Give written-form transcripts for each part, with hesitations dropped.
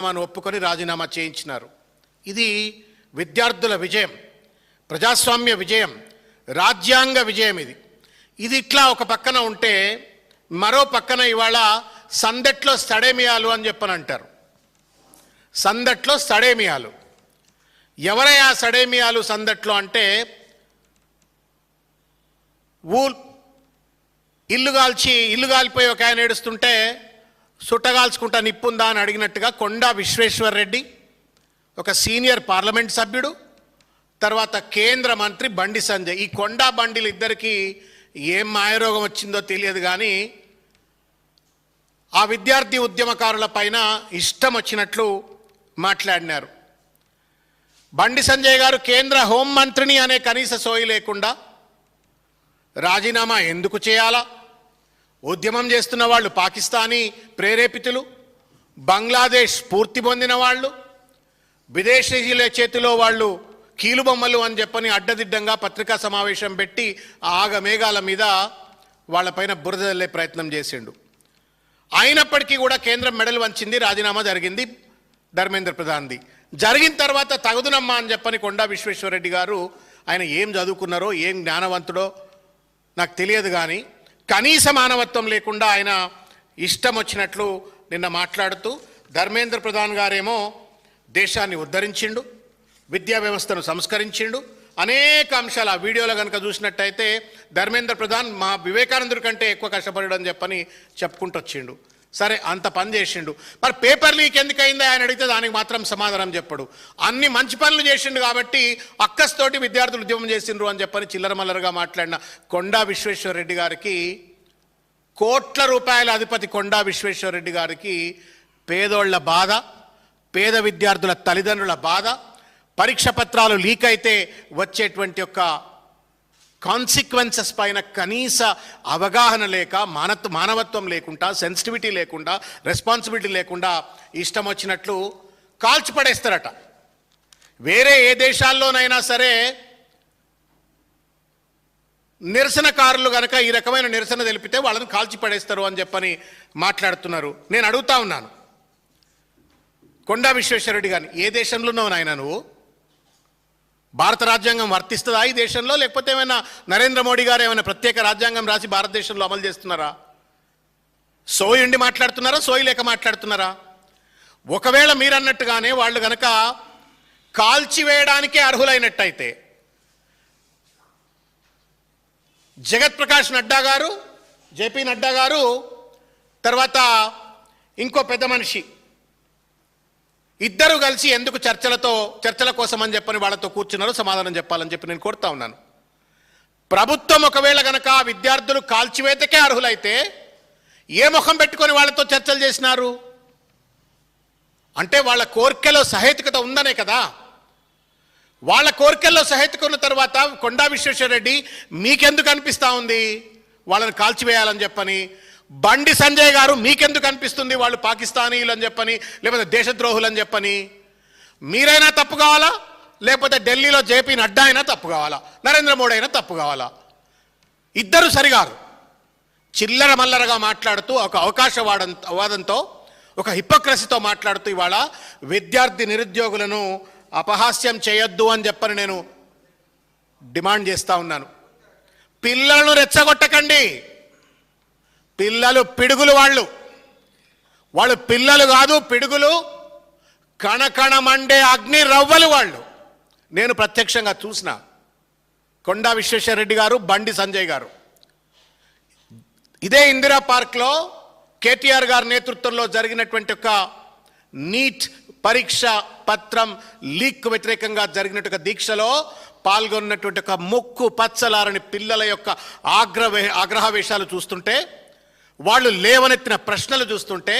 ఒప్పుకొని రాజీనామా చేయించినారు. ఇది విద్యార్థుల విజయం, ప్రజాస్వామ్య విజయం, రాజ్యాంగ విజయం. ఇది ఇట్లా ఒక పక్కన ఉంటే మరో పక్కన ఇవాళ సందట్లో సడేమియాలు అని చెప్పని అంటారు. సందట్లో సడేమియాలు ఎవరయ్యా సడేమియాలు? సందట్లో అంటే ఇల్లు కాల్చిపోయి ఒక ఆయన ఏడుస్తుంటే సుట్టగాల్చుకుంటా నిప్పుందా అని అడిగినట్టుగా కొండా విశ్వేశ్వర్ రెడ్డి, ఒక సీనియర్ పార్లమెంట్ సభ్యుడు, తర్వాత కేంద్ర మంత్రి బండి సంజయ్, ఈ కొండా బండిలు ఇద్దరికి ఏం మాయరోగం వచ్చిందో తెలియదు కానీ ఆ విద్యార్థి ఉద్యమకారుల పైన ఇష్టం వచ్చినట్లు మాట్లాడినారు. బండి సంజయ్ గారు కేంద్ర హోంమంత్రిని అనే కనీస సోయి లేకుండా రాజీనామా ఎందుకు చేయాలా? ఉద్యమం చేస్తున్న వాళ్ళు పాకిస్తానీ ప్రేరేపితులు, బంగ్లాదేశ్ స్ఫూర్తి పొందిన వాళ్ళు, విదేశీయుల చేతిలో వాళ్ళు కీలుబొమ్మలు అని చెప్పని అడ్డదిడ్డంగా పత్రికా సమావేశం పెట్టి ఆగమేఘాల మీద వాళ్ళపైన బురద జల్లే ప్రయత్నం చేసిండు. అయినప్పటికీ కూడా కేంద్రం మెడలు వంచింది, రాజీనామా జరిగింది ధర్మేంద్ర ప్రధాన్ది. జరిగిన తర్వాత తగుదునమ్మా అని చెప్పని కొండా విశ్వేశ్వరరెడ్డి గారు, ఆయన ఏం చదువుకున్నారో ఏం జ్ఞానవంతుడో నాకు తెలియదు కానీ కనీస మానవత్వం లేకుండా ఆయన ఇష్టం వచ్చినట్లు నిన్న మాట్లాడుతూ, ధర్మేంద్ర ప్రధాన్ గారేమో దేశాన్ని ఉద్ధరించిండు, విద్యా వ్యవస్థను సంస్కరించిండు, అనేక అంశాలు ఆ వీడియోలో కనుక చూసినట్టయితే ధర్మేంద్ర ప్రధాన్ మా వివేకానందుడి కంటే ఎక్కువ కష్టపడడం చెప్పని చెప్పుకుంటూ వచ్చిండు. సరే, అంత పని చేసిండు, మరి పేపర్ లీక్ ఎందుకు అయిందో ఆయన అడిగితే దానికి మాత్రం సమాధానం చెప్పడు. అన్ని మంచి పనులు చేసిండు కాబట్టి అక్కస్తోటి విద్యార్థులు ఉద్యమం చేసిండ్రు అని చెప్పని చిల్లరమల్లరగా మాట్లాడిన కొండా విశ్వేశ్వరరెడ్డి గారికి, కోట్ల రూపాయల అధిపతి కొండా విశ్వేశ్వరరెడ్డి గారికి పేదోళ్ల బాధ, పేద విద్యార్థుల తల్లిదండ్రుల బాధ, పరీక్ష పత్రాలు లీక్ అయితే వచ్చేటువంటి యొక్క కాన్సిక్వెన్సెస్ పైన కనీస అవగాహన లేక, మానవత్వం లేకుండా, సెన్సిటివిటీ లేకుండా, రెస్పాన్సిబిలిటీ లేకుండా ఇష్టం వచ్చినట్లు కాల్చిపడేస్తారట. వేరే ఏ దేశాల్లోనైనా సరే నిరసనకారులు కనుక ఈ రకమైన నిరసన తెలిపితే వాళ్ళని కాల్చిపడేస్తారు అని చెప్పని మాట్లాడుతున్నారు. నేను అడుగుతా ఉన్నాను కొండా విశ్వేశ్వరరెడ్డి గారిని, ఏ దేశంలోనో నాయన నువ్వు? భారత రాజ్యాంగం వర్తిస్తుందా ఈ దేశంలో? లేకపోతే ఏమైనా నరేంద్ర మోడీ గారు ఏమైనా ప్రత్యేక రాజ్యాంగం రాసి భారతదేశంలో అమలు చేస్తున్నారా? సోయి ఉండి మాట్లాడుతున్నారా, సోయి లేక మాట్లాడుతున్నారా? ఒకవేళ మీరన్నట్టుగానే వాళ్ళు కనుక కాల్చివేయడానికే అర్హులైనట్టయితే జగత్ ప్రకాష్ నడ్డా గారు, జేపీ నడ్డా గారు, తర్వాత ఇంకో పెద్ద మనిషి ఇద్దరు కలిసి ఎందుకు చర్చల కోసం అని చెప్పని వాళ్ళతో కూర్చున్నారో సమాధానం చెప్పాలని చెప్పి నేను కోరుతా ఉన్నాను. ప్రభుత్వం ఒకవేళ గనక విద్యార్థులు కాల్చివేతకే అర్హులైతే ఏ ముఖం పెట్టుకొని వాళ్ళతో చర్చలు చేసినారు? అంటే వాళ్ళ కోరికలో సహేతుకత ఉందనే కదా. వాళ్ళ కోరికల్లో సహేతుక ఉన్న తర్వాత కొండా విశ్వేశ్వరరెడ్డి మీకెందుకు అనిపిస్తూ ఉంది వాళ్ళని కాల్చివేయాలని చెప్పని? బండి సంజయ్ గారు మీకెందుకు అనిపిస్తుంది వాళ్ళు పాకిస్తానీలు అని చెప్పని, లేకపోతే దేశద్రోహులు అని చెప్పని? మీరైనా తప్పు కావాలా, లేకపోతే ఢిల్లీలో జేపీ నడ్డా అయినా తప్పు కావాలా, నరేంద్ర మోడీ అయినా తప్పు కావాలా? ఇద్దరు సరిగారు. చిల్లర మల్లరగా మాట్లాడుతూ, ఒక అవకాశవాదంతో, ఒక హిపోక్రసీతో మాట్లాడుతూ ఇవాళ విద్యార్థి నిరుద్యోగులను అపహాస్యం చేయొద్దు అని చెప్పని నేను డిమాండ్ చేస్తూ ఉన్నాను. పిల్లలను రెచ్చగొట్టకండి. పిల్లలు పిడుగులు, వాళ్ళు పిల్లలు కాదు, పిడుగులు, కణకణ మండే అగ్ని రవ్వలు వాళ్ళు. నేను ప్రత్యక్షంగా చూసిన కొండా విశ్వేశ్వరరెడ్డి గారు, బండి సంజయ్ గారు ఇదే ఇందిరా పార్క్లో కేటీఆర్ గారి నేతృత్వంలో జరిగినటువంటి ఒక నీట్ పరీక్ష పత్రం లీక్ వ్యతిరేకంగా జరిగినట్టు దీక్షలో పాల్గొన్నటువంటి ఒక ముక్కు పచ్చలారని పిల్లల యొక్క ఆగ్రహవేశాలు చూస్తుంటే, వాళ్ళు లేవనెత్తిన ప్రశ్నలు చూస్తుంటే,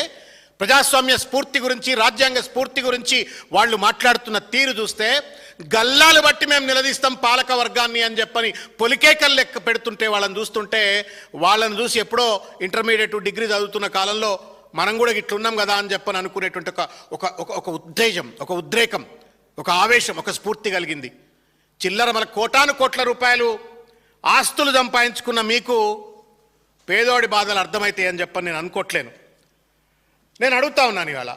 ప్రజాస్వామ్య స్ఫూర్తి గురించి, రాజ్యాంగ స్ఫూర్తి గురించి వాళ్ళు మాట్లాడుతున్న తీరు చూస్తే, గల్లాలు బట్టి మేము నిలదీస్తాం పాలక వర్గాన్ని అని చెప్పని పొలికేకలు లెక్క పెడుతుంటే వాళ్ళని చూస్తుంటే, వాళ్ళని చూసి ఎప్పుడో ఇంటర్మీడియట్ డిగ్రీ చదువుతున్న కాలంలో మనం కూడా ఇట్లున్నాం కదా అని చెప్పని అనుకునేటువంటి ఒక ఉత్తేజం, ఒక ఉద్రేకం, ఒక ఆవేశం, ఒక స్ఫూర్తి కలిగింది. చిల్లర మన కోటాను కోట్ల రూపాయలు ఆస్తులు సంపాదించుకున్న మీకు పేదోడి బాధలు అర్థమైతాయి అని చెప్పని నేను అనుకోవట్లేను. నేను అడుగుతా ఉన్నాను ఇవాళ,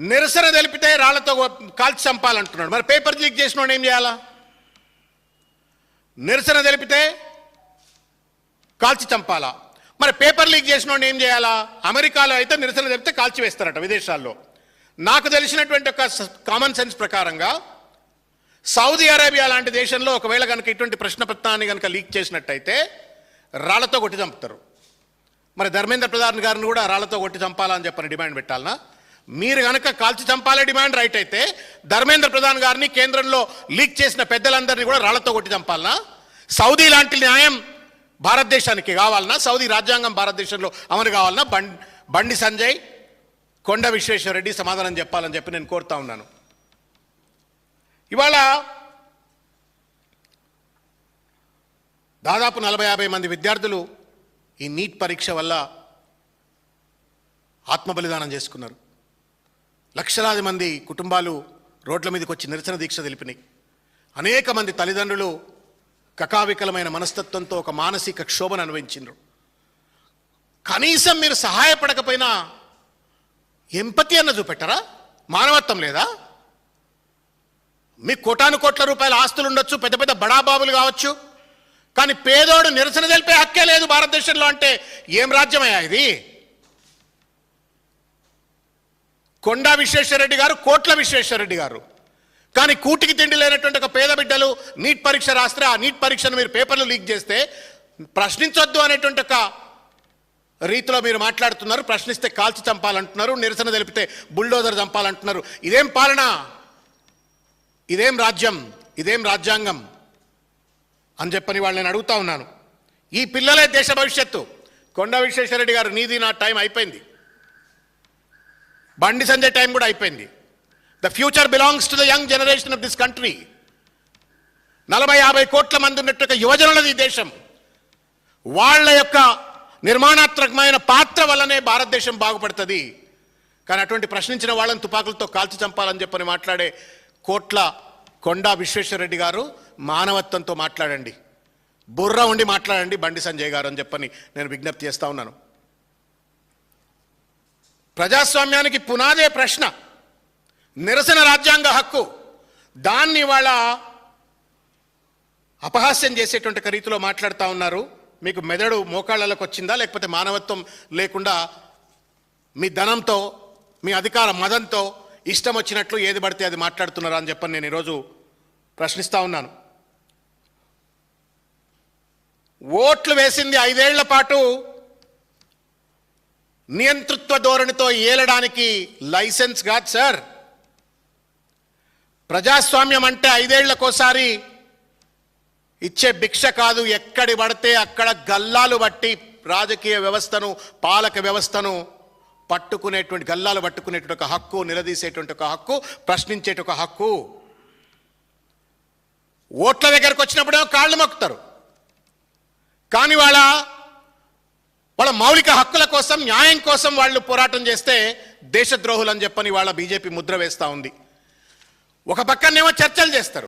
నిరసన తెలిపితే రాళ్లతో కాల్చి చంపాలంటున్నాడు. మరి పేపర్ లీక్ చేసినోడు ఏం చేయాలా? నిరసన తెలిపితే కాల్చి చంపాలా? మరి పేపర్ లీక్ చేసినోడు ఏం చేయాలా? అమెరికాలో అయితే నిరసన తెలిపితే కాల్చి వేస్తారట, విదేశాల్లో. నాకు తెలిసినటువంటి ఒక కామన్ సెన్స్ ప్రకారంగా సౌదీ అరేబియా లాంటి దేశంలో ఒకవేళ కనుక ఇటువంటి ప్రశ్నపత్రాన్ని కనుక లీక్ చేసినట్టయితే రాళ్లతో కొట్టి చంపుతారు. మరి ధర్మేంద్ర ప్రధాన్ గారిని కూడా రాళ్లతో కొట్టి చంపాలని చెప్పని డిమాండ్ పెట్టాలనా? మీరు కనుక కాల్చి చంపాలే డిమాండ్ రైట్ అయితే ధర్మేంద్ర ప్రధాన్ గారిని, కేంద్రంలో లీక్ చేసిన పెద్దలందరినీ కూడా రాళ్లతో కొట్టి చంపాలనా? సౌదీ లాంటి న్యాయం భారతదేశానికి కావాలన్నా? సౌదీ రాజ్యాంగం భారతదేశంలో అమలు కావాలన్నా? బండి సంజయ్, కొండ విశ్వేశ్వరరెడ్డి సమాధానం చెప్పాలని చెప్పి నేను కోరుతా ఉన్నాను. ఇవాళ దాదాపు 40-50 మంది విద్యార్థులు ఈ నీట్ పరీక్ష వల్ల ఆత్మబలిదానం చేసుకున్నారు. లక్షలాది మంది కుటుంబాలు రోడ్ల మీదకి వచ్చి నిరసన దీక్ష తెలిపినాయి. అనేక మంది తల్లిదండ్రులు కకావికలమైన మనస్తత్వంతో ఒక మానసిక క్షోభను అనుభవించారు. కనీసం మీరు సహాయపడకపోయినా ఎంపతి అన్న చూపెట్టరా? మానవత్వం లేదా? మీకు కోటాను కోట్ల రూపాయల ఆస్తులు ఉండొచ్చు, పెద్ద పెద్ద బడాబాబులు కావచ్చు, కానీ పేదోడు నిరసన తెలిపే హక్కే లేదు భారతదేశంలో అంటే ఏం రాజ్యమయ్యా ఇది? కొండా విశ్వేశ్వరరెడ్డి గారు, కోట్ల విశ్వేశ్వరరెడ్డి గారు, కానీ కూటికి తిండి లేనటువంటి ఒక పేద బిడ్డలు నీట్ పరీక్ష రాస్తే ఆ నీట్ పరీక్షను మీరు పేపర్లు లీక్ చేస్తే ప్రశ్నించొద్దు అనేటువంటి ఒక రీతిలో మీరు మాట్లాడుతున్నారు. ప్రశ్నిస్తే కాల్చి చంపాలంటున్నారు, నిరసన తెలిపితే బుల్డోజర్ చంపాలంటున్నారు. ఇదేం పాలన? ఇదేం రాజ్యం? ఇదేం రాజ్యాంగం అని చెప్పని వాళ్ళు నేను అడుగుతా ఉన్నాను. ఈ పిల్లలే దేశ భవిష్యత్తు. కొండా విశ్వేశ్వరరెడ్డి గారు, నీది నా టైం అయిపోయింది. బండి సంజయ్ టైం కూడా అయిపోయింది. The future belongs to the young generation of this country. 40-50 కోట్ల మంది ఉన్నట్టు యువజనులది ఈ దేశం. వాళ్ళ యొక్క నిర్మాణాత్మకమైన పాత్ర వల్లనే భారతదేశం బాగుపడుతుంది. కానీ అటువంటి ప్రశ్నించిన వాళ్ళని తుపాకులతో కాల్చి చంపాలని చెప్పని మాట్లాడే కొండా విశ్వేశ్వరరెడ్డి గారు, మానవత్వంతో మాట్లాడండి, బుర్ర ఉండి మాట్లాడండి బండి సంజయ్ గారు అని చెప్పని నేను విజ్ఞప్తి చేస్తా ఉన్నాను. ప్రజాస్వామ్యానికి పునాదే ప్రశ్న, నిరసన రాజ్యాంగ హక్కు. దాన్ని వాళ్ళ అపహాస్యం చేసేటువంటి రీతిలో మాట్లాడుతూ ఉన్నారు. మీకు మెదడు మోకాళ్ళలోకి వచ్చిందా, లేకపోతే మానవత్వం లేకుండా మీ ధనంతో, మీ అధికార మదంతో ఇష్టం వచ్చినట్లు ఏది పడితే అది మాట్లాడుతున్నారా అని చెప్పని నేను ఈరోజు ప్రశ్నిస్తూ ఉన్నాను. ఓట్లు వేసింది 5 ఏళ్ల పాటు నియంతృత్వ ధోరణితో ఏలడానికి లైసెన్స్ కాదు సార్. ప్రజాస్వామ్యం అంటే 5 ఏళ్లకోసారి ఇచ్చే భిక్ష కాదు. ఎక్కడి పడితే అక్కడ గల్లాలు బట్టి రాజకీయ వ్యవస్థను, పాలక వ్యవస్థను పట్టుకునేటువంటి, గల్లాలు పట్టుకునేటువంటి ఒక హక్కు, నిలదీసేటువంటి ఒక హక్కు, ప్రశ్నించేట ఒక హక్కు. ఓట్ల దగ్గరకు వచ్చినప్పుడేమో కాళ్ళు మొక్కుతారు, కానీ వాళ్ళ మౌలిక హక్కుల కోసం, న్యాయం కోసం వాళ్ళు పోరాటం చేస్తే దేశద్రోహులు అని చెప్పని వాళ్ళ బీజేపీ ముద్ర వేస్తూ ఉంది. ఒక పక్కనేమో చర్చలు చేస్తారు.